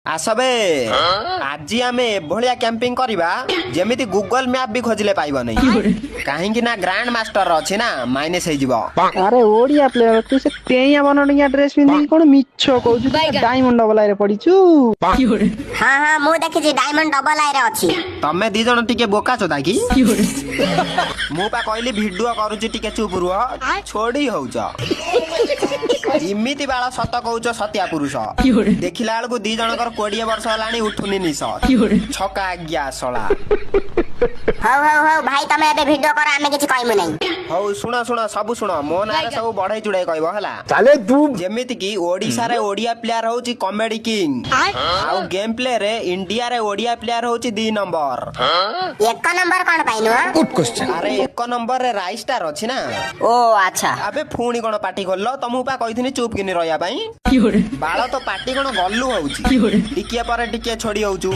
आसबे आज आम एभलिया कैंपिंग करवा जेमिति गूगल मैप भी खोजिले पाइब नहीं कहीं ना ग्रैंड मास्टर अच्छी ना माइनस हो अरे ओडिया प्लेयर तू से तेया बननिया ड्रेस पिंधि कोन मिच्छो कहू डायमंड डबल आइरे पडिचू। हां हां मु देखि डायमंड डबल आइरे अछि। तमे दी जण टिके बोका छदा की मु पा कहली वीडियो करूची टिके चुप रुह छोड़ी होउछ इमिति बाला सत कहूछ सत्या पुरुष देखिला बेलू दी जनकर 20 वर्ष हलानी उठुनी निश छका आज्ञा सला हौ भाई तमे एबे वीडियो कर आमे किछि कहमु नै। हौ सुना सुना सब सुना मो नारे सब बढ़ाई चुड़ाई कहबो हला चले तू जेमिति की ओडिसा रे ओडिया प्लेयर होची कॉमेडी किंग आउ गेम प्ले रे इंडिया रे ओडिया प्लेयर होची 2 नंबर। एक नंबर कोन पाइनु? Good question. अरे 1 नंबर रे राई स्टार अछि ना। ओ अच्छा अबे फुणी कोन पार्टी खोललो तमु पा कहिथिनी चुप किनी रहया पई बाळ तो पार्टी कोन गल्लू होउची टिके पर टिके छोड़ी होउचू।